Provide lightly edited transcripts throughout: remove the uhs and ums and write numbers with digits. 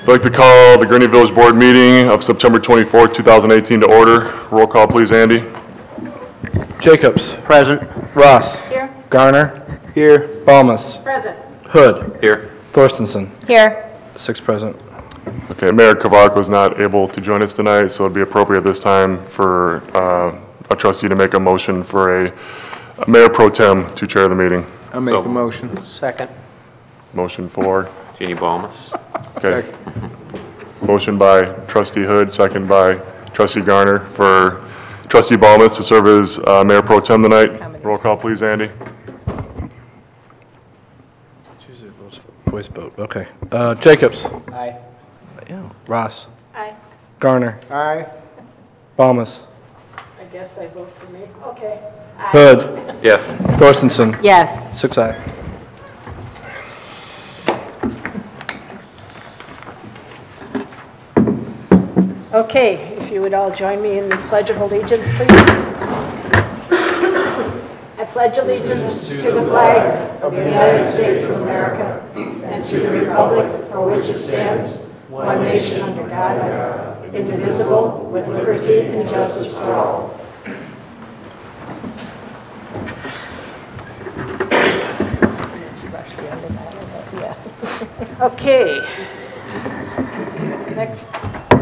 I'd like to call the Gurnee Village Board meeting of September 24th, 2018 to order. Roll call, please, Andy. Jacobs. Present. Ross. Here. Garner. Here. Balmas. Present. Hood. Here. Thorstensen. Here. 6 present. Okay, Mayor Kavak was not able to join us tonight, so it'd be appropriate this time for a trustee to make a motion for a Mayor Pro Tem to chair the meeting. I'll make the motion. Second. Motion for, Jeannie Balmas. okay. Motion by Trustee Hood, second by Trustee Garner for Trustee Balmas to serve as Mayor Pro Tem tonight. Roll call, please, Andy. Voice vote. Okay. Jacobs. Aye. Yeah. Ross. Aye. Garner. Aye. Balmas. I guess I vote for me. Okay. Hood. Yes. Thorstensen. Yes. 6 aye. Okay, if you would all join me in the Pledge of Allegiance, please. I pledge allegiance to the flag of the United States of America and to the republic for which it stands, one nation under God, indivisible, with liberty and justice for all. Okay.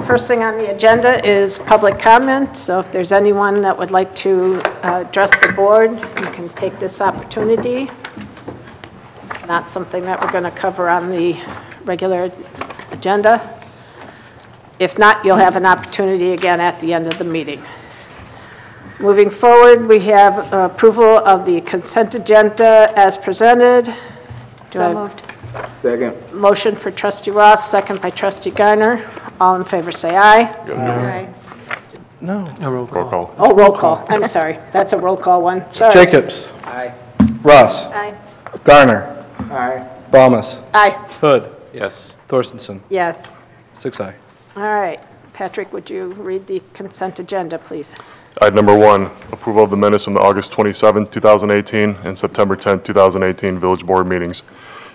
First thing on the agenda is public comment. So if there's anyone that would like to address the board, you can take this opportunity. It's not something that we're going to cover on the regular agenda. If not, you'll have an opportunity again at the end of the meeting. Moving forward, we have approval of the consent agenda as presented. So moved. Second. Motion for Trustee Ross, second by Trustee Garner. All in favor say aye. Aye. No. Roll call. Oh, roll call. I'm sorry. That's a roll call one. Sorry. Jacobs. Aye. Ross. Aye. Garner. Aye. Balmas. Aye. Hood. Yes. Thorstensen. Yes. 6 aye. All right. Patrick, would you read the consent agenda, please? Item number 1, approval of the minutes from the August 27, 2018 and September 10, 2018 Village Board meetings.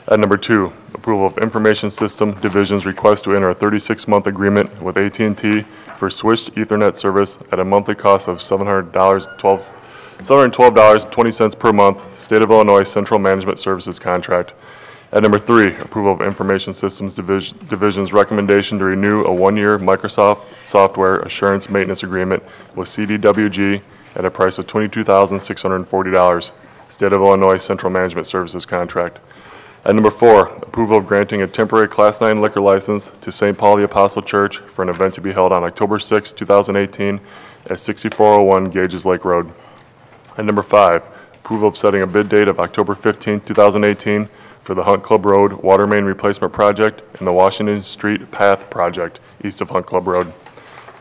Item number 2, approval of Information System Division's request to enter a 36-month agreement with AT&T for switched Ethernet service at a monthly cost of $712.20 per month, State of Illinois Central Management Services contract. Item number 3, approval of Information Systems Division's recommendation to renew a 1-year Microsoft Software Assurance Maintenance Agreement with CDWG at a price of $22,640, State of Illinois Central Management Services contract. Item number 4, approval of granting a temporary Class 9 liquor license to St. Paul the Apostle Church for an event to be held on October 6, 2018 at 6401 Gages Lake Road. Item number 5, approval of setting a bid date of October 15, 2018 for the Hunt Club Road Water Main Replacement Project and the Washington Street Path Project east of Hunt Club Road.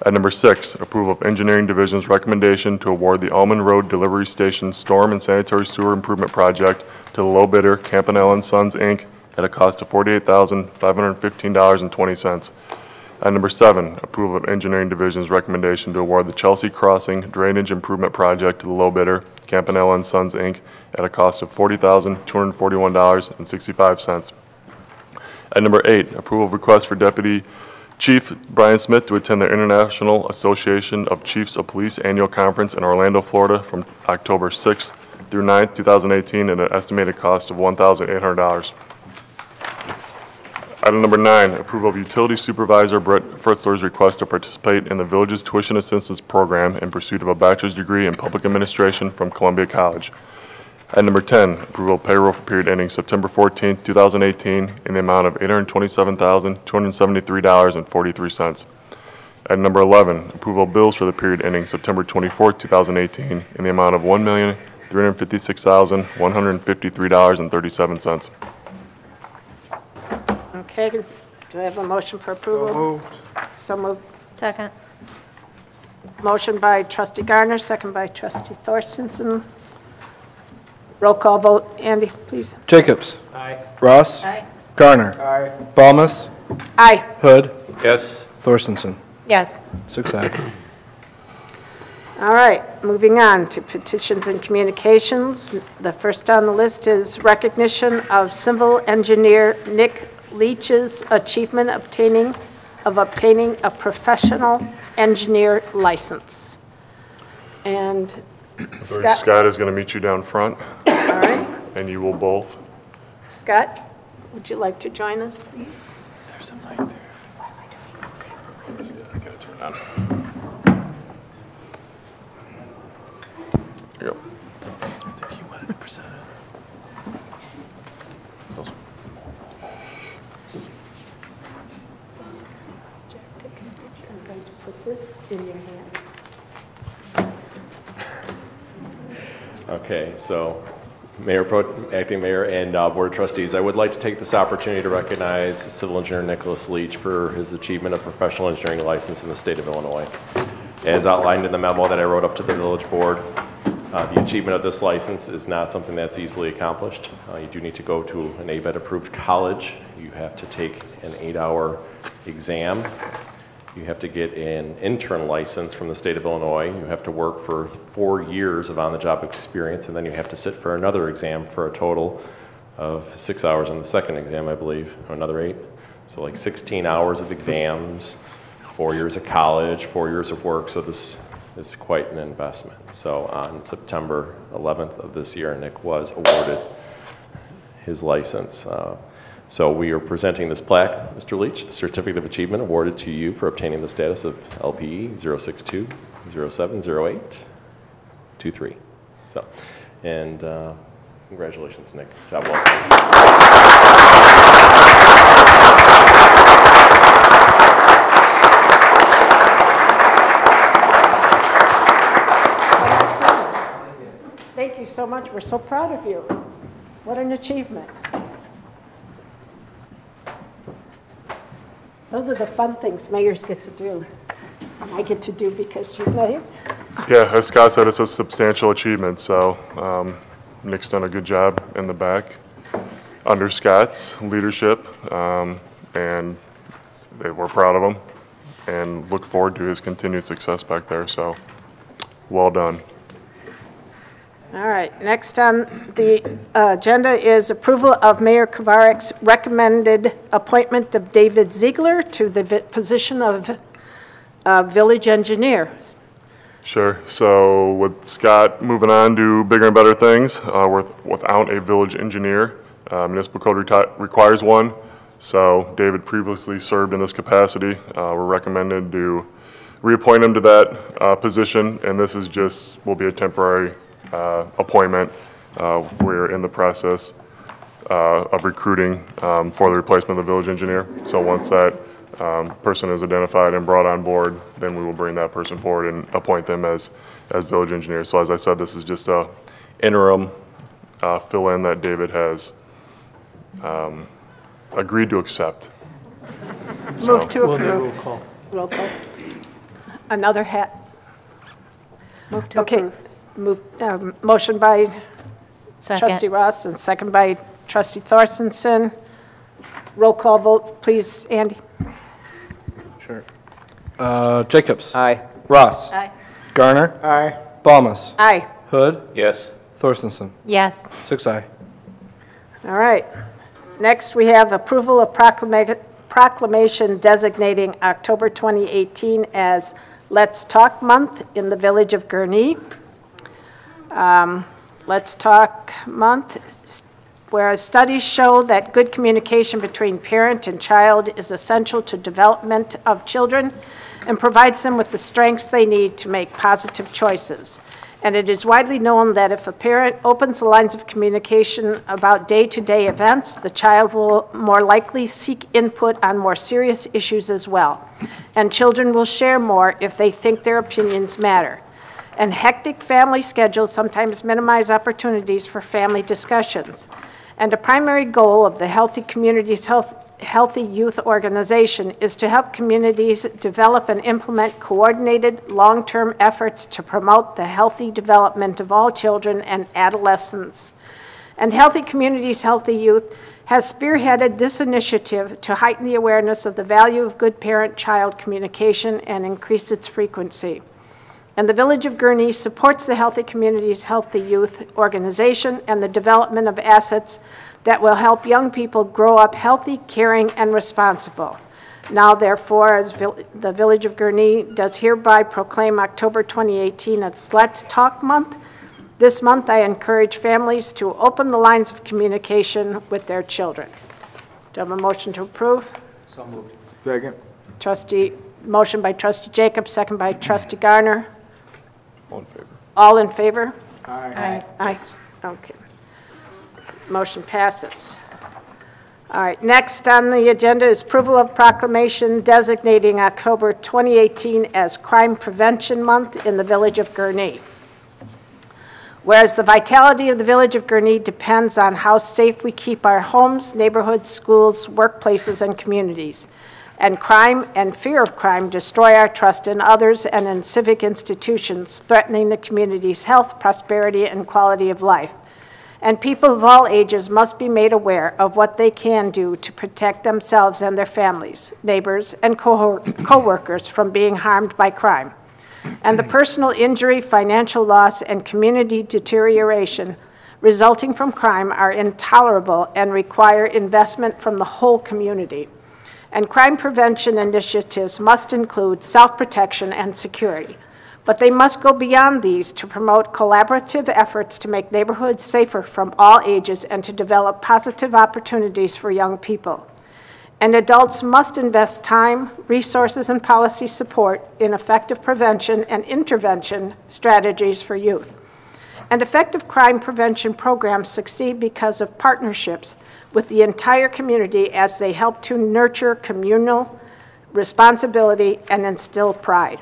Item number 6, approval of Engineering Division's recommendation to award the Almond Road Delivery Station Storm and Sanitary Sewer Improvement Project to the low bidder, Campanella & Sons, Inc., at a cost of $48,515.20. Item number 7, approval of Engineering Division's recommendation to award the Chelsea Crossing Drainage Improvement Project to the low bidder, Campanella & Sons, Inc., at a cost of $40,241.65. Item number 8, approval of request for Deputy Chief Brian Smith to attend the International Association of Chiefs of Police Annual Conference in Orlando, Florida from October 6th through 9th, 2018 at an estimated cost of $1,800. Item number 9, approval of Utility Supervisor Brett Fritzler's request to participate in the Village's Tuition Assistance Program in pursuit of a bachelor's degree in Public Administration from Columbia College. Item number 10, approval of payroll for period ending September 14, 2018 in the amount of $827,273.43. Item number 11, approval of bills for the period ending September 24, 2018 in the amount of $1,356,153.37. Okay. Do I have a motion for approval? So moved. So moved. Second. Motion by Trustee Garner, second by Trustee Thorstensen. Roll call vote. Andy, please. Jacobs. Aye. Ross. Aye. Garner. Aye. Balmas. Aye. Hood. Yes. Thorstensen. Yes. 6 aye. All right, moving on to petitions and communications. The first on the list is recognition of civil engineer Nick Leach's achievement of obtaining a professional engineer license. And Scott, Scott is going to meet you down front, all right. and you will both. Scott, would you like to join us, please? There's a mic there. I got it turned on. There you go. I think you wanted to present it. Jack, take a picture. I'm going to put this in your hand. Okay, so Acting Mayor and Board of Trustees, I would like to take this opportunity to recognize Civil Engineer Nicholas Leach for his achievement of professional engineering license in the state of Illinois. As outlined in the memo that I wrote up to the village board, the achievement of this license is not something that's easily accomplished. You do need to go to an ABET approved college. You have to take an 8-hour exam. You have to get an intern license from the state of Illinois. You have to work for 4 years of on-the-job experience, and then you have to sit for another exam for a total of 6 hours on the second exam, I believe, or another 8. So like 16 hours of exams, 4 years of college, 4 years of work. So this is quite an investment. So on September 11th of this year, Nick was awarded his license. So we are presenting this plaque, Mr. Leach, the Certificate of Achievement awarded to you for obtaining the status of LPE 062-0708-23. So, and congratulations, Nick. Job well done. Thank you so much. We're so proud of you. What an achievement. Those are the fun things mayors get to do. I get to do because she's not here. Yeah, as Scott said, it's a substantial achievement, so Nick's done a good job in the back under Scott's leadership, and we're proud of him and look forward to his continued success back there, so well done. All right, next on the agenda is approval of Mayor Kovarek's recommended appointment of David Ziegler to the position of village engineer. Sure. So with Scott moving on to bigger and better things, without a village engineer, municipal code requires one. So David previously served in this capacity. We're recommended to reappoint him to that position, and this is will be a temporary appointment. We're in the process of recruiting for the replacement of the village engineer. So once that person is identified and brought on board, then we will bring that person forward and appoint them as village engineer. So as I said, this is just a interim fill-in that David has agreed to accept. Move to We'll do approve. roll call. Roll call. Another hat. Move to Okay. approve. Motion by Second. Trustee Ross and second by Trustee Thorstensen. Roll call vote, please, Andy. Sure. Jacobs. Aye. Ross. Aye. Garner. Aye. Balmas. Aye. Hood. Yes. Thorstensen. Yes. 6 aye. All right. Next, we have approval of proclamation designating October 2018 as Let's Talk Month in the village of Gurnee. Let's Talk Month, whereas studies show that good communication between parent and child is essential to development of children and provides them with the strengths they need to make positive choices. And it is widely known that if a parent opens the lines of communication about day-to-day events, the child will more likely seek input on more serious issues as well. And children will share more if they think their opinions matter. And hectic family schedules sometimes minimize opportunities for family discussions. And a primary goal of the Healthy Communities Healthy Youth Organization is to help communities develop and implement coordinated long-term efforts to promote the healthy development of all children and adolescents. And Healthy Communities Healthy Youth has spearheaded this initiative to heighten the awareness of the value of good parent-child communication and increase its frequency. And the Village of Gurnee supports the Healthy Communities Healthy Youth organization and the development of assets that will help young people grow up healthy, caring, and responsible. Now, therefore, as the Village of Gurnee does hereby proclaim October 2018 as Let's Talk Month, this month I encourage families to open the lines of communication with their children. Do I have a motion to approve? Second. Motion by Trustee Jacobs, second by Trustee Garner. All in favor? All in favor? Aye. Aye. Okay. Motion passes. All right, next on the agenda is approval of proclamation designating October 2018 as Crime Prevention Month in the Village of Gurnee. Whereas the vitality of the Village of Gurnee depends on how safe we keep our homes, neighborhoods, schools, workplaces, and communities. And crime and fear of crime destroy our trust in others and in civic institutions, threatening the community's health, prosperity, and quality of life. And people of all ages must be made aware of what they can do to protect themselves and their families, neighbors, and co-workers from being harmed by crime. And the personal injury, financial loss, and community deterioration resulting from crime are intolerable and require investment from the whole community. And crime prevention initiatives must include self-protection and security. But they must go beyond these to promote collaborative efforts to make neighborhoods safer from all ages and to develop positive opportunities for young people. And adults must invest time, resources, and policy support in effective prevention and intervention strategies for youth. And effective crime prevention programs succeed because of partnerships with the entire community as they help to nurture communal responsibility and instill pride.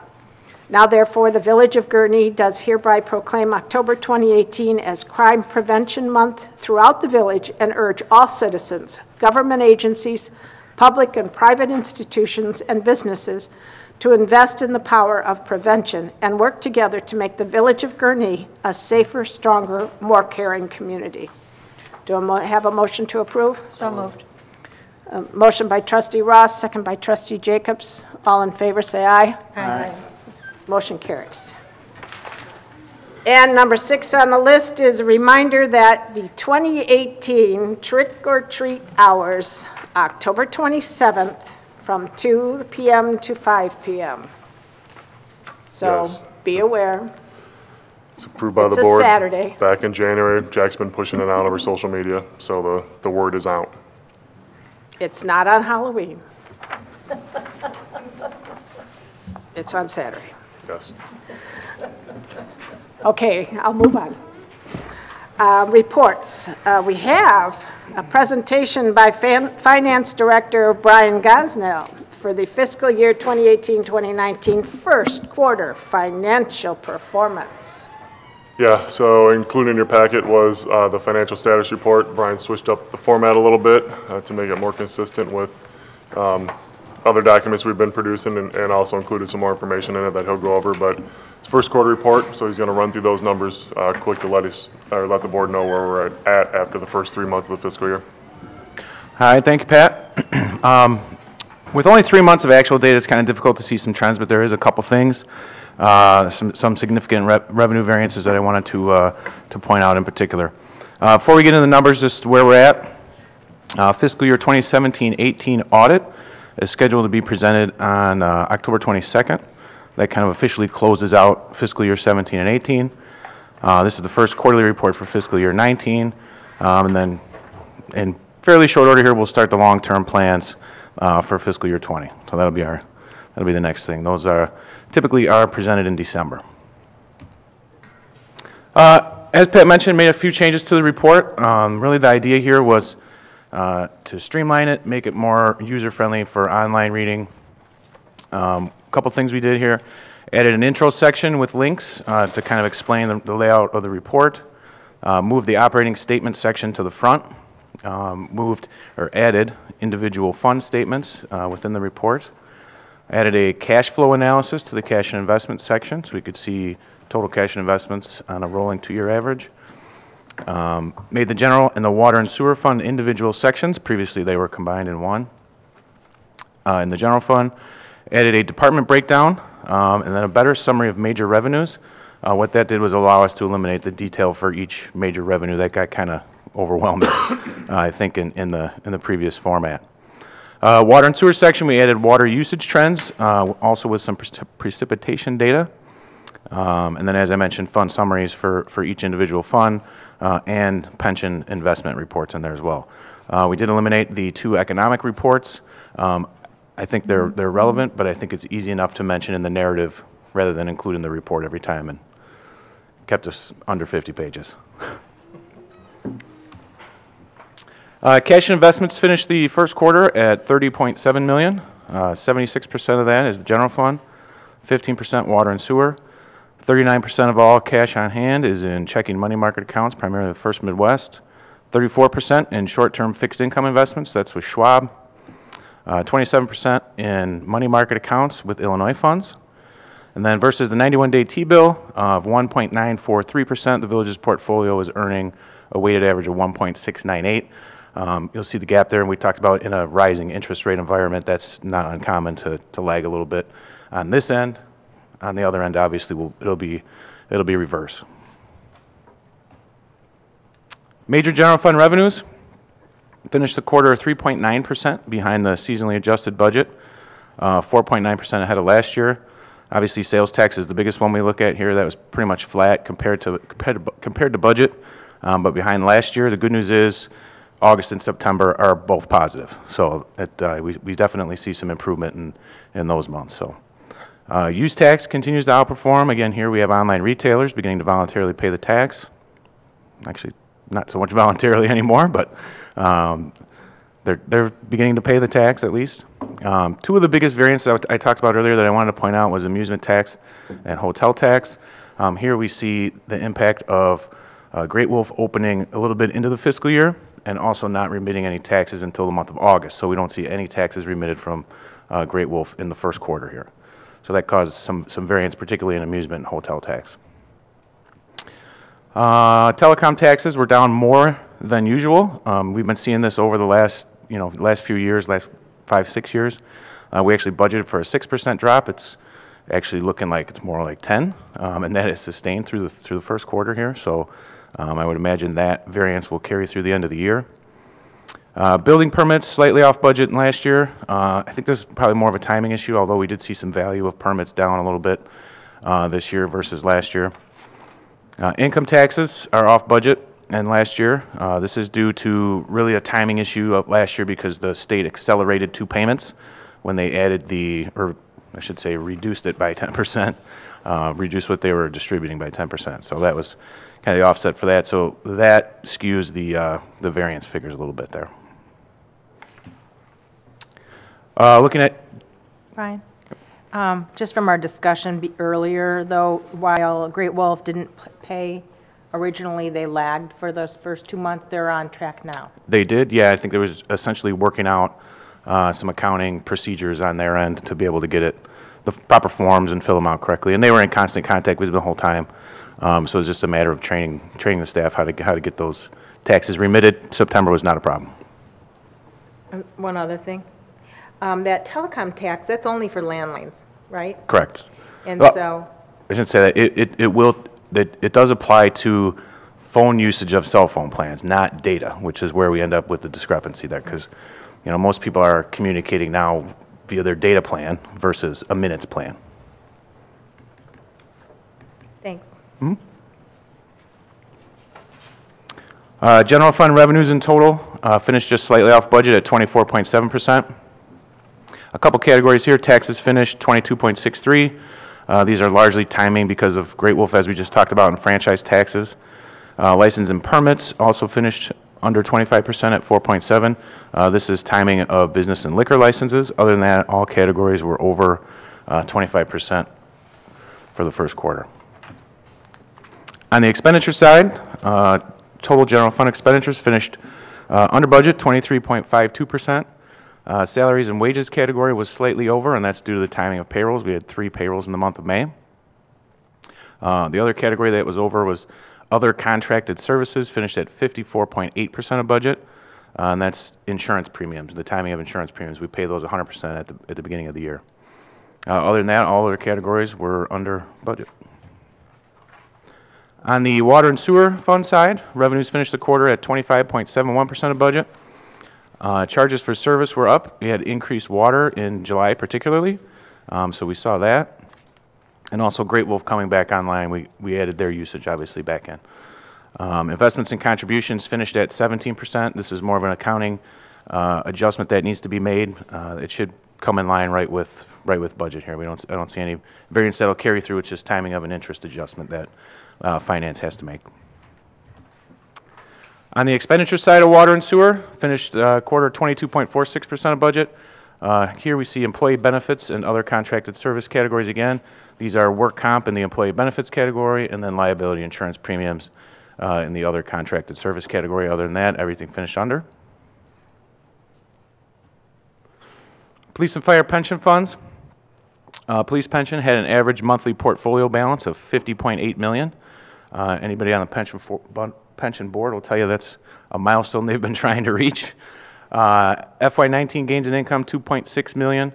Now, therefore, the Village of Gurnee does hereby proclaim October 2018 as Crime Prevention Month throughout the village and urge all citizens, government agencies, public and private institutions, and businesses to invest in the power of prevention and work together to make the Village of Gurnee a safer, stronger, more caring community. Do I have a motion to approve? So moved. Motion by Trustee Ross, second by Trustee Jacobs. All in favor, say aye. Aye. Motion carries. And number 6 on the list is a reminder that the 2018 Trick or Treat hours, October 27th, from 2 p.m. to 5 p.m. So Yes. be aware. It's approved by It's the a board. Saturday. Back in January. Jack's been pushing it out over social media, so the word is out. It's not on Halloween. It's on Saturday. Yes. Okay, I'll move on. Reports. We have a presentation by Finance Director Brian Gosnell for the fiscal year 2018-2019 first quarter financial performance. Yeah, so included in your packet was the financial status report. Brian switched up the format a little bit to make it more consistent with other documents we've been producing and also included some more information in it that he'll go over. But it's first quarter report, so he's going to run through those numbers quick to let the board know where we're at after the first 3 months of the fiscal year. Hi, thank you, Pat. With only 3 months of actual data, it's kind of difficult to see some trends, but there is a couple things, some significant revenue variances that I wanted to point out in particular. Before we get into the numbers, just where we're at, fiscal year 2017-18 audit is scheduled to be presented on October 22nd. That kind of officially closes out fiscal year 17 and 18. This is the first quarterly report for fiscal year 19, and then in fairly short order here, we'll start the long-term plans for fiscal year 20. So that'll be the next thing. Those typically are presented in December. As Pat mentioned, made a few changes to the report. Really, the idea here was to streamline it, make it more user-friendly for online reading. A couple things we did here. Added an intro section with links to kind of explain the layout of the report. Moved the operating statement section to the front. Added individual fund statements within the report. Added a cash flow analysis to the cash and investment section so we could see total cash and investments on a rolling 2-year average. Made the general and the water and sewer fund individual sections. Previously they were combined in one. In the general fund, added a department breakdown and then a better summary of major revenues. What that did was allow us to eliminate the detail for each major revenue. That got kind of overwhelming, I think, in the previous format. Water and sewer section, we added water usage trends, also with some precipitation data. And then, as I mentioned, fund summaries for each individual fund and pension investment reports in there as well. We did eliminate the 2 economic reports. I think they're relevant, but I think it's easy enough to mention in the narrative rather than including the report every time, and kept us under 50 pages. Cash and investments finished the first quarter at $30.7 million. 76% of that is the general fund, 15% water and sewer. 39% of all cash on hand is in checking money market accounts, primarily the First Midwest. 34% in short-term fixed income investments, that's with Schwab. 27% in money market accounts with Illinois funds. And then versus the 91-day T-bill of 1.943%, the village's portfolio is earning a weighted average of 1.698. You'll see the gap there, and we talked about in a rising interest rate environment, that's not uncommon to lag a little bit on this end. On the other end, obviously, it'll be reverse. Major general fund revenues finished the quarter 3.9% behind the seasonally adjusted budget, 4.9% ahead of last year. Obviously, sales tax is the biggest one we look at here. That was pretty much flat compared to budget, but behind last year. The good news is August and September are both positive, so we definitely see some improvement in those months. So, use tax continues to outperform. Again, here we have online retailers beginning to voluntarily pay the tax. Actually, not so much voluntarily anymore, but they're beginning to pay the tax at least. 2 of the biggest variants that I talked about earlier that I wanted to point out was amusement tax and hotel tax. Here we see the impact of Great Wolf opening a little bit into the fiscal year and also not remitting any taxes until the month of August. So we don't see any taxes remitted from Great Wolf in the first quarter here. So that caused some variance, particularly in amusement and hotel tax. Telecom taxes were down more than usual. We've been seeing this over the last few years, last 5-6 years. We actually budgeted for a 6% drop. It's actually looking like it's more like 10, and that is sustained through the first quarter here. So I would imagine that variance will carry through the end of the year. Building permits slightly off budget last year. I think this is probably more of a timing issue, although we did see some value of permits down a little bit this year versus last year. Income taxes are off budget and last year. This is due to really a timing issue of last year because the state accelerated 2 payments when they added or I should say reduced it by 10%, reduced what they were distributing by 10%. So that was kind of the offset for that. So that skews the variance figures a little bit there. Looking at Brian? Just from our discussion earlier, though, while Great Wolf didn't pay originally, they lagged for those first 2 months. They're on track now. They did, yeah. I think there was essentially working out some accounting procedures on their end to be able to get the proper forms and fill them out correctly. And they were in constant contact with them the whole time. So it's just a matter of training the staff how to get those taxes remitted. September was not a problem. One other thing. That telecom tax, that's only for landlines, right? Correct. And Well, so, I shouldn't say that. It does apply to phone usage of cell phone plans, not data, which is where we end up with the discrepancy there, because most people are communicating now via their data plan versus a minutes plan. thanks. General fund revenues in total finished just slightly off budget at 24.7%. A couple categories here. Taxes finished 22.63. These are largely timing because of Great Wolf, as we just talked about, and franchise taxes. License and permits also finished under 25% at 4.7. This is timing of business and liquor licenses. Other than that, all categories were over 25% for the first quarter. On the expenditure side, total general fund expenditures finished under budget, 23.52%. Salaries and wages category was slightly over, and that's due to the timing of payrolls. We had 3 payrolls in the month of May. The other category that was over was other contracted services, finished at 54.8% of budget, and that's insurance premiums, the timing of insurance premiums. We pay those 100% at the beginning of the year. Other than that, all other categories were under budget. On the water and sewer fund side, revenues finished the quarter at 25.71% of budget. Charges for service were up. We had increased water in July particularly, so we saw that. And also Great Wolf coming back online, we added their usage obviously back in. Investments and contributions finished at 17%. This is more of an accounting adjustment that needs to be made. It should come in line right with budget here. I don't see any variance that'll carry through. It's just timing of an interest adjustment that finance has to make. On the expenditure side of water and sewer, finished quarter 22.46% of budget. Here we see employee benefits and other contracted service categories again. These are work comp in the employee benefits category, and then liability insurance premiums in the other contracted service category. Other than that, everything finished under. Police and fire pension funds. Police pension had an average monthly portfolio balance of $50.8 million. Anybody on the pension board will tell you that's a milestone they've been trying to reach. FY19 gains in income $2.6 million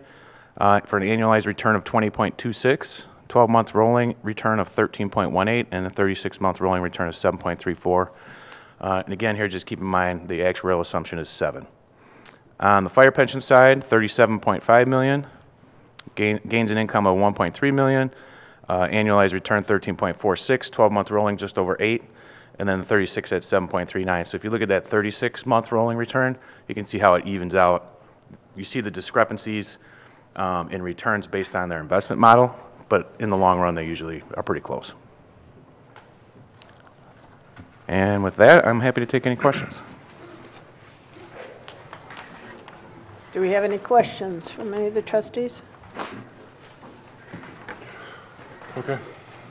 for an annualized return of 20.26, 12-month rolling return of 13.18, and a 36-month rolling return of 7.34. And again, here just keep in mind the actuarial assumption is 7. On the fire pension side, $37.5 million, gains in income of $1.3 million, annualized return 13.46, 12-month rolling just over 8, and then the 36 at 7.39. So if you look at that 36-month rolling return, you can see how it evens out. You see the discrepancies in returns based on their investment model, but in the long run, they usually are pretty close. And with that, I'm happy to take any questions. Do we have any questions from any of the trustees? Okay.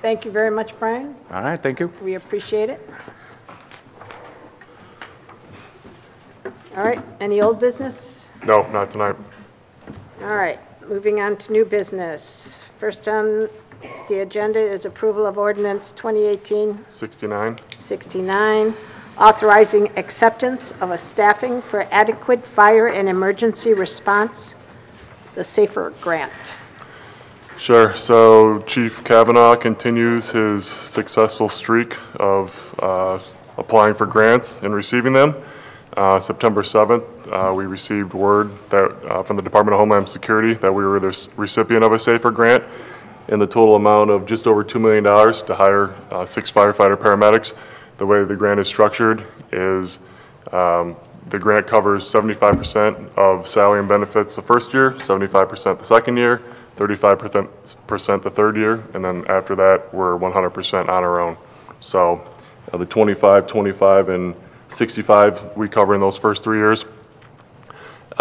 Thank you very much, Brian. All right, thank you. We appreciate it. All right, any old business? No, not tonight. All right, moving on to new business. First on the agenda is approval of ordinance 2018-69, 69. authorizing acceptance of a staffing for adequate fire and emergency response, the SAFER grant. Sure. So Chief Kavanaugh continues his successful streak of applying for grants and receiving them. September 7th, we received word that from the Department of Homeland Security that we were the recipient of a SAFER grant in the total amount of just over $2 million to hire 6 firefighter paramedics. The way the grant is structured is the grant covers 75% of salary and benefits the first year, 75% the second year, 35% the third year, and then after that, we're 100% on our own. So the 25, 25, and 65 we cover in those first 3 years.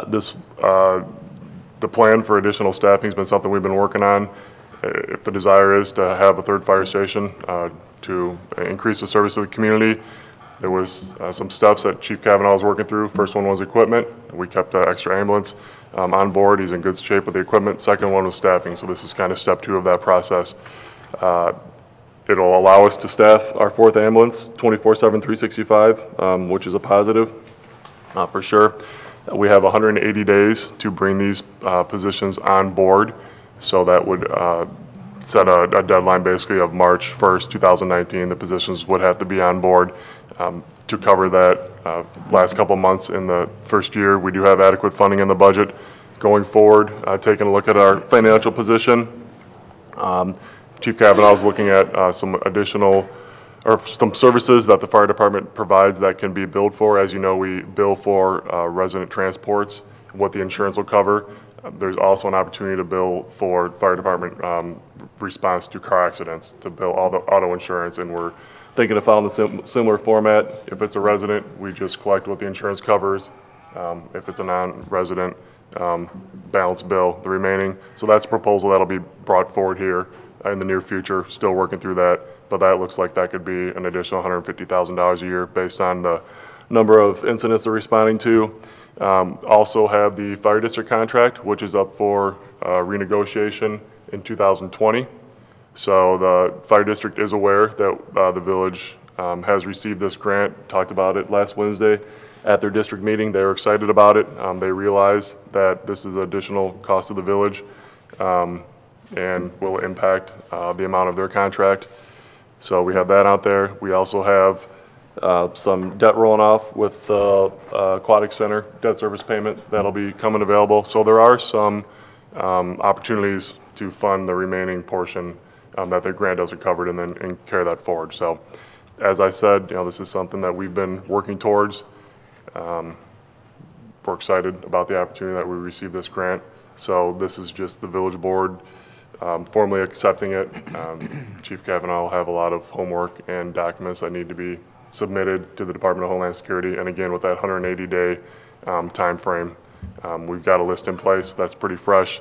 The plan for additional staffing has been something we've been working on. If the desire is to have a third fire station to increase the service of the community, there was some steps that Chief Kavanaugh was working through. First one was equipment. We kept an extra ambulance on board. He's in good shape with the equipment. Second one was staffing. So this is kind of step 2 of that process. It'll allow us to staff our 4th ambulance 24/7, 365, which is a positive for sure. We have 180 days to bring these positions on board. So that would set a deadline basically of March 1st, 2019. The positions would have to be on board to cover that last couple months in the first year. We do have adequate funding in the budget. Going forward, taking a look at our financial position, Chief Kavanaugh is looking at some additional or some services that the fire department provides that can be billed for. As you know, we bill for resident transports, what the insurance will cover. There's also an opportunity to bill for fire department response to car accidents, to bill all the auto insurance, and we're thinking of following the similar format. If it's a resident, we just collect what the insurance covers. If it's a non-resident, balance bill the remaining. So that's a proposal that'll be brought forward here in the near future. Still working through that, but that looks like that could be an additional $150,000 a year based on the number of incidents they're responding to. Also have the fire district contract, which is up for renegotiation in 2020. So the fire district is aware that the village has received this grant, talked about it last Wednesday at their district meeting. They were excited about it. They realize that this is additional cost to the village. and will impact the amount of their contract. So we have that out there. We also have some debt rolling off with Aquatic Center debt service payment that'll be coming available. So there are some opportunities to fund the remaining portion that the grant doesn't cover and carry that forward. So as I said, this is something that we've been working towards. We're excited about the opportunity that we received this grant. So this is just the village board formally accepting it. Chief Kavanaugh will have a lot of homework and documents that need to be submitted to the Department of Homeland Security. And again, with that 180-day time frame, we've got a list in place that's pretty fresh,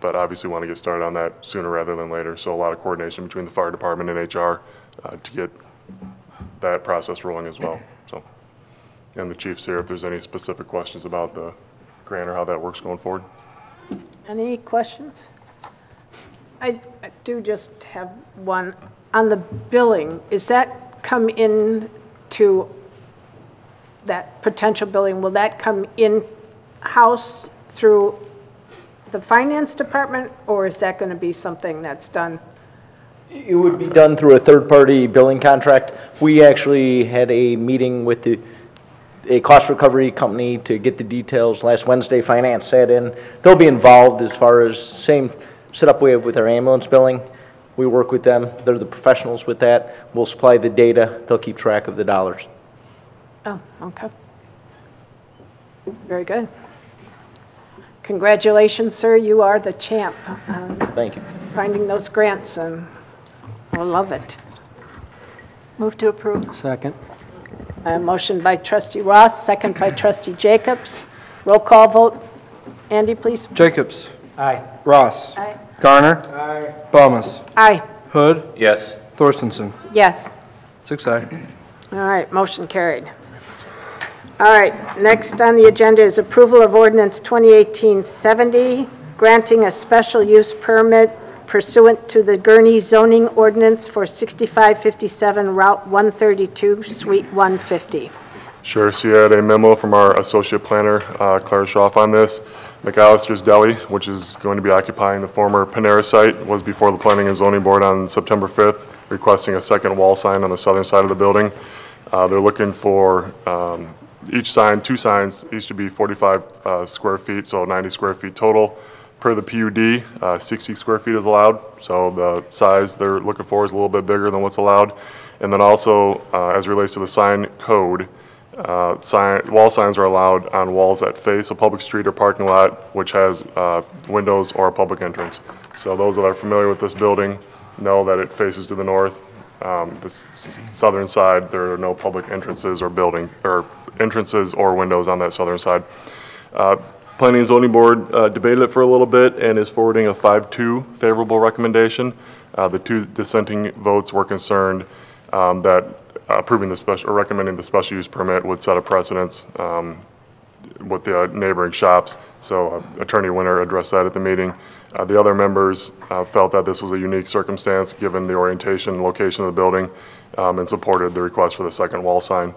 but obviously want to get started on that sooner rather than later. So a lot of coordination between the fire department and HR to get that process rolling as well. So, and the chief's here if there's any specific questions about the grant or how that works going forward. Any questions? I do just have one. On the billing, is that come in to that potential billing, will that come in-house through the finance department, or is that going to be something that's done? It would be done through a third-party billing contract. We actually had a meeting with a cost recovery company to get the details last Wednesday. Finance sat in. They'll be involved as far as same setup we have with our ambulance billing. We work with them. They're the professionals with that. We'll supply the data. They'll keep track of the dollars. Oh, okay. Very good. Congratulations, sir. You are the champ. Thank you. Finding those grants, and I love it. Move to approve. Second. Motion by trustee Ross, second by trustee Jacobs. Roll call vote. Andy, please. Jacobs. Aye. Ross. Aye. Garner. Aye. Thomas. Aye. Hood. Yes. Thorstenson. Yes. 6 aye. All right, motion carried. All right, next on the agenda is approval of ordinance 2018-70, granting a special use permit pursuant to the Gurnee zoning ordinance for 6557 Route 132, Suite 150. Sure, so you had a memo from our associate planner, Clara Schroff, on this. McAllister's Deli, which is going to be occupying the former Panera site, was before the Planning and Zoning Board on September 5th, requesting a second wall sign on the southern side of the building. They're looking for each sign, 2 signs, each to be 45 square feet, so 90 square feet total. Per the PUD, 60 square feet is allowed, so the size they're looking for is a little bit bigger than what's allowed. And then also, as it relates to the sign code, wall signs are allowed on walls that face a public street or parking lot which has windows or a public entrance. So those that are familiar with this building know that it faces to the north. The southern side, there are no public entrances or entrances or windows on that southern side. Planning and Zoning Board debated it for a little bit and is forwarding a 5-2 favorable recommendation. The 2 dissenting votes were concerned that approving the special or recommending the special use permit would set a precedence with the neighboring shops. So Attorney Winter addressed that at the meeting. The other members felt that this was a unique circumstance given the orientation and location of the building and supported the request for the second wall sign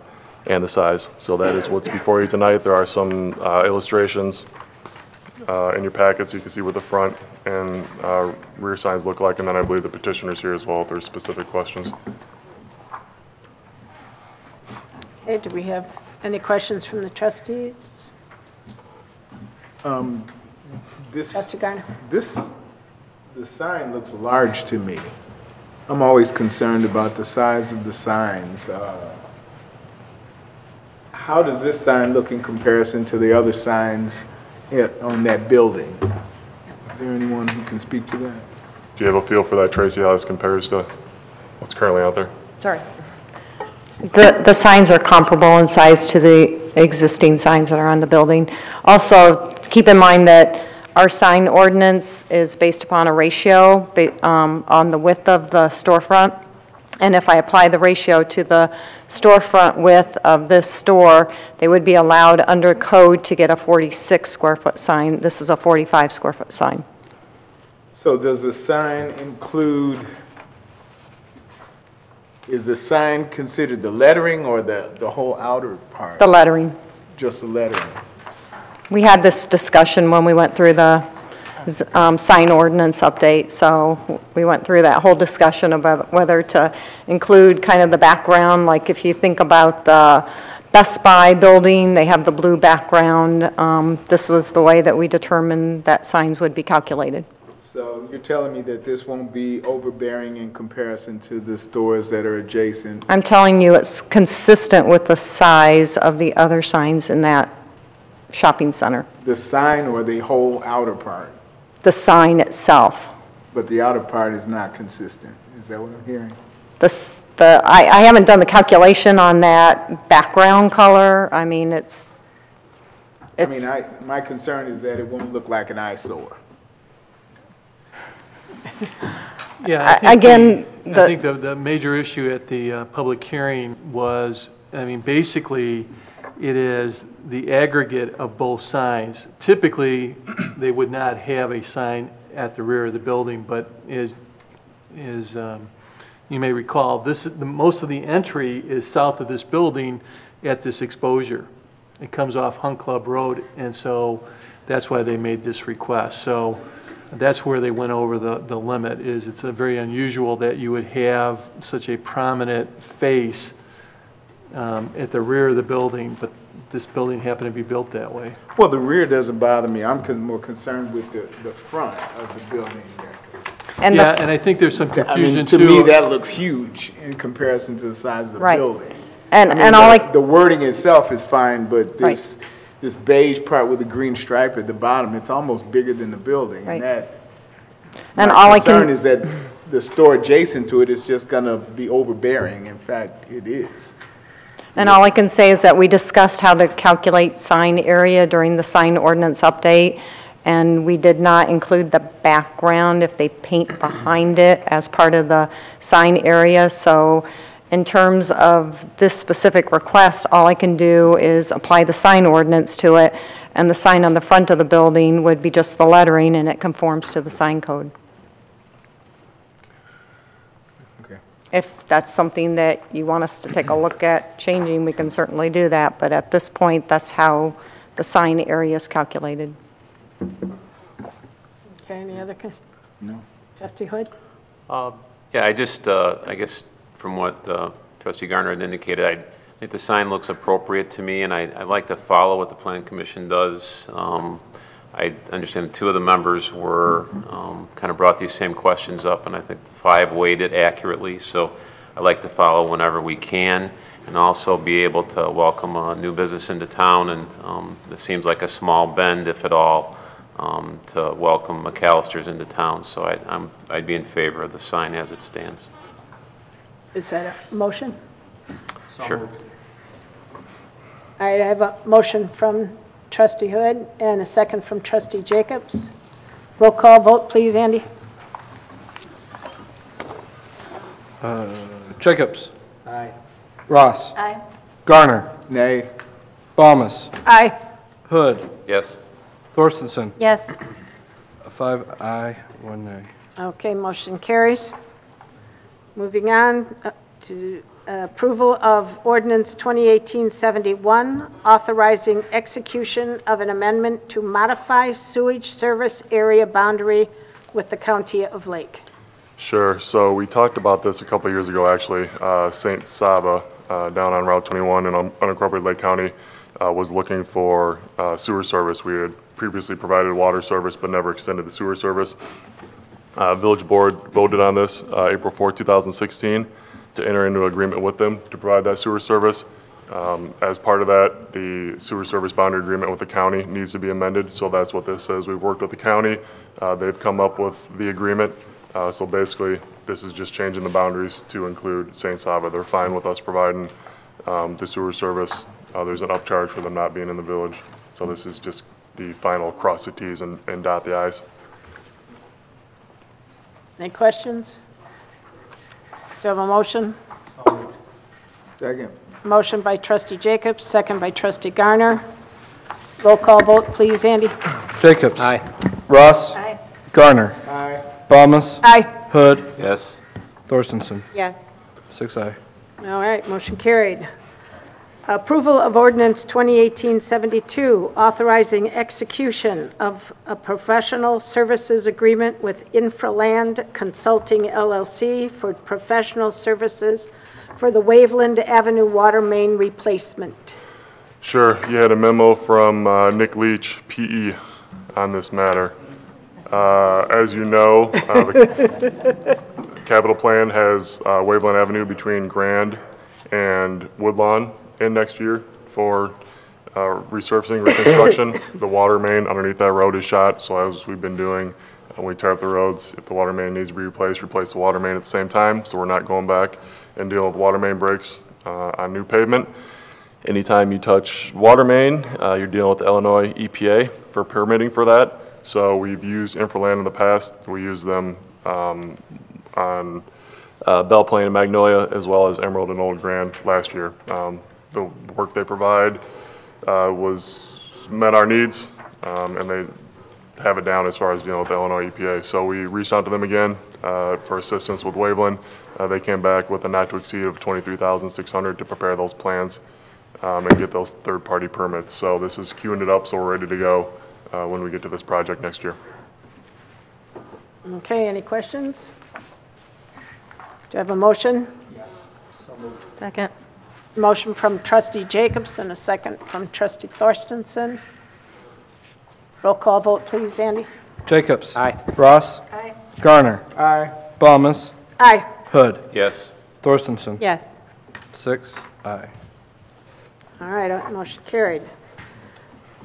and the size. So that is what's before you tonight. There are some illustrations in your packets. You can see what the front and rear signs look like, and then I believe the petitioner's here as well if there's specific questions. Okay, do we have any questions from the trustees? Trustee Garner? The sign looks large to me. I'm always concerned about the size of the signs. How does this sign look in comparison to the other signs on that building? Is there anyone who can speak to that? Do you have a feel for that, Tracy, how this compares to what's currently out there? Sorry. The signs are comparable in size to the existing signs that are on the building. Also, keep in mind that our sign ordinance is based upon a ratio on the width of the storefront. And if I apply the ratio to the storefront width of this store, they would be allowed under code to get a 46 square foot sign. This is a 45 square foot sign. So does the sign include, is the sign considered the lettering or the whole outer part? The lettering. Just the lettering. We had this discussion when we went through the sign ordinance update. So we went through that whole discussion about whether to include kind of the background, like if you think about the Best Buy building, they have the blue background. This was the way that we determined that signs would be calculated. So you're telling me that this won't be overbearing in comparison to the stores that are adjacent? I'm telling you, it's consistent with the size of the other signs in that shopping center. The sign or the whole outer part? The sign itself. But the outer part is not consistent. Is that what I'm hearing? I haven't done the calculation on that background color. I mean, my concern is that it won't look like an eyesore. Yeah, I think the major issue at the public hearing was, I mean, basically, it is the aggregate of both signs. Typically, they would not have a sign at the rear of the building, but you may recall, most of the entry is south of this building at this exposure. It comes off Hunt Club Road, and so that's why they made this request. So that's where they went over the limit, is it's very unusual that you would have such a prominent face at the rear of the building, but this building happened to be built that way. Well, the rear doesn't bother me. I'm more concerned with the front of the building. And and I think there's some confusion too. To me, that looks huge in comparison to the size of the building. The wording itself is fine, but this beige part with the green stripe at the bottom, it's almost bigger than the building. Right. And my concern is that the store adjacent to it is just going to be overbearing. In fact, it is. And all I can say is that we discussed how to calculate sign area during the sign ordinance update, and we did not include the background if they paint behind it as part of the sign area. So in terms of this specific request, all I can do is apply the sign ordinance to it, and the sign on the front of the building would be just the lettering, and it conforms to the sign code. Okay. If that's something that you want us to take a look at changing, we can certainly do that, but at this point, that's how the sign area is calculated. Okay, any other questions? No. Trustee Hood? Yeah, I guess from what Trustee Garner had indicated, I think the sign looks appropriate to me, and I like to follow what the Plan Commission does. I understand two of the members were kind of brought these same questions up, and I think 5 weighed it accurately. So I like to follow whenever we can, and also be able to welcome a new business into town. And it seems like a small bend, if at all, to welcome McAllister's into town. So I'd be in favor of the sign as it stands. Is that a motion? Sure. All right, I have a motion from Trustee Hood and a second from Trustee Jacobs. Roll call vote, please, Andy. Jacobs. Aye. Ross. Aye. Garner. Nay. Balmas. Aye. Hood. Yes. Thorstensen. Yes. 5 aye, 1 nay. Okay, motion carries. Moving on to approval of ordinance 2018-71, authorizing execution of an amendment to modify sewage service area boundary with the County of Lake. Sure. So we talked about this a couple of years ago, actually. St. Saba, down on Route 21 in unincorporated Lake County, was looking for sewer service. We had previously provided water service, but never extended the sewer service. Village Board voted on this April 4, 2016, to enter into agreement with them to provide that sewer service. As part of that, the sewer service boundary agreement with the county needs to be amended, so that's what this says. We've worked with the county. They've come up with the agreement. So basically, this is just changing the boundaries to include St. Saba. They're fine with us providing the sewer service. There's an upcharge for them not being in the village. So this is just the final cross the Ts and dot the Is. Any questions? Do you have a motion? Second. Motion by Trustee Jacobs, second by Trustee Garner. Roll call vote, please, Andy. Jacobs. Aye. Ross. Aye. Garner. Aye. Balmas. Aye. Hood. Yes. Thorstensen. Yes. 6 aye. All right, motion carried. Approval of ordinance 2018-72, authorizing execution of a professional services agreement with Infraland Consulting LLC for professional services for the Waveland Avenue water main replacement. Sure, you had a memo from Nick Leach, PE, on this matter. As you know, the capital plan has Waveland Avenue between Grand and Woodlawn in next year for resurfacing, reconstruction. The water main underneath that road is shot, so as we've been doing, when we tear up the roads, if the water main needs to be replaced, replace the water main at the same time, so we're not going back and dealing with water main breaks on new pavement. Anytime you touch water main, you're dealing with the Illinois EPA for permitting for that. So we've used Infraland in the past. We use them on Belle Plaine and Magnolia, as well as Emerald and Old Grand last year. The work they provide met our needs, and they have it down as far as dealing with the Illinois EPA. So we reached out to them again for assistance with Waveland. They came back with a not to exceed of $23,600 to prepare those plans and get those third-party permits. So this is queuing it up, so we're ready to go when we get to this project next year. Okay, any questions? Do I have a motion? Yes. Second. Motion from trustee Jacobs and a second from trustee Thorstensen. Roll call vote, please, Andy. Jacobs. Aye. Ross. Aye. Garner. Aye. Balmas. Aye. Hood. Yes. Thorstensen. Yes. 6, aye. All right, motion carried.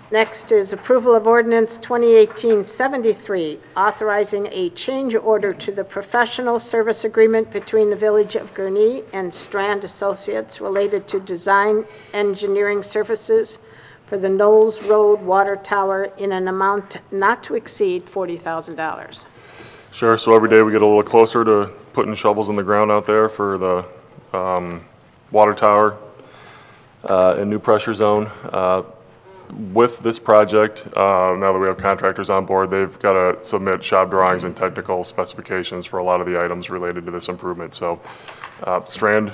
Next is approval of ordinance 2018-73, authorizing a change order to the professional service agreement between the Village of Gurnee and Strand Associates related to design engineering services for the Knowles Road Water Tower in an amount not to exceed $40,000. Sure, so every day we get a little closer to putting shovels in the ground out there for the water tower and new pressure zone. With this project, now that we have contractors on board, they've got to submit shop drawings and technical specifications for a lot of the items related to this improvement. So Strand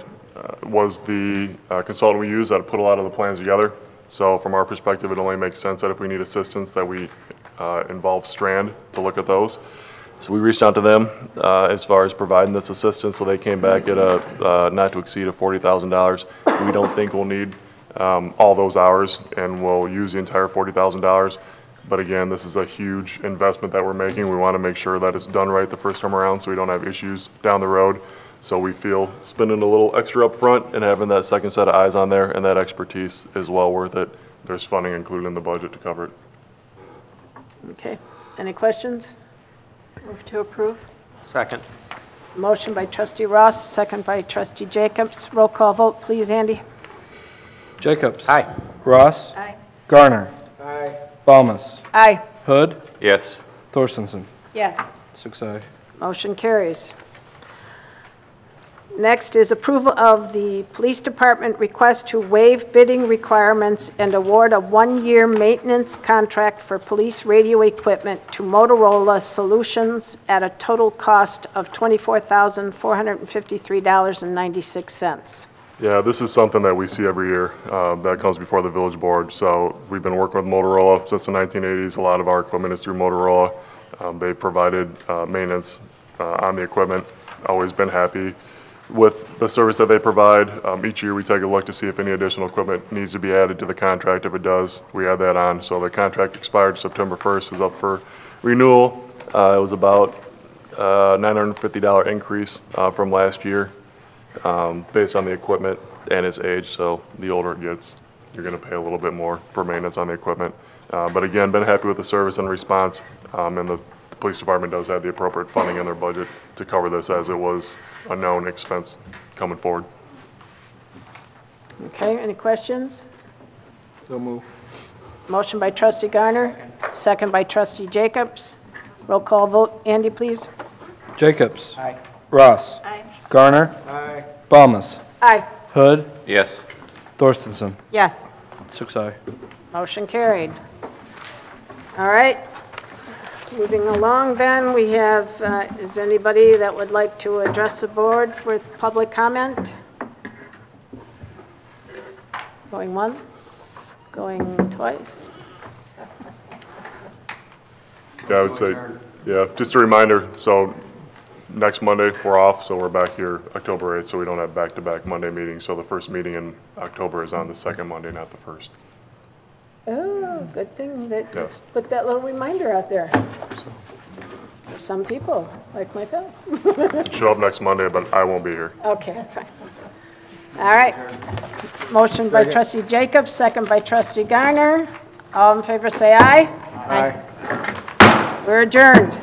was the consultant we used that put a lot of the plans together. So from our perspective, it only makes sense that if we need assistance that we involve Strand to look at those. So we reached out to them as far as providing this assistance, so they came back at a not to exceed of $40,000. We don't think we'll need all those hours, and we'll use the entire $40,000. But again, this is a huge investment that we're making. We want to make sure that it's done right the first time around so we don't have issues down the road. So we feel spending a little extra up front and having that second set of eyes on there and that expertise is well worth it. There's funding included in the budget to cover it. Okay, any questions? Move to approve. Second. Motion by trustee Ross, second by trustee Jacobs. Roll call vote, please, Andy. Jacobs. Aye. Ross. Aye. Garner. Aye. Balmas. Aye. Hood. Yes. Thorstensen. Yes. 6, aye. Motion carries. Next is approval of the police department request to waive bidding requirements and award a one-year maintenance contract for police radio equipment to Motorola Solutions at a total cost of $24,453.96. Yeah, this is something that we see every year that comes before the village board. So we've been working with Motorola since the 1980s. A lot of our equipment is through Motorola. They've provided maintenance on the equipment. Always been happy with the service that they provide. Each year we take a look to see if any additional equipment needs to be added to the contract. If it does, we add that on. So the contract expired September 1st, is up for renewal. It was about $950 increase from last year based on the equipment and its age. So the older it gets, you're going to pay a little bit more for maintenance on the equipment. But again, been happy with the service and response, and the police department does have the appropriate funding in their budget to cover this, as it was a known expense coming forward. Okay, any questions? So move. Motion by trustee Garner, second by trustee Jacobs. Roll call vote, Andy, please. Jacobs. Aye. Ross. Aye. Garner. Aye. Balmas. Aye. Hood. Yes. Thorstensen. Yes. 6, aye. Motion carried. All right. Moving along then, we have, is anybody that would like to address the board with public comment? Going once, going twice. Yeah, I would say, yeah, just a reminder, so next Monday, we're off, so we're back here October 8th, so we don't have back-to-back Monday meetings. So the first meeting in October is on the second Monday, not the first. Oh, good thing that you Yes. put that little reminder out there. For some people, like myself. Show up next Monday, but I won't be here. Okay, fine. All right. Motion by trustee Jacobs, second by trustee Garner. All in favor, say aye. Aye. We're adjourned.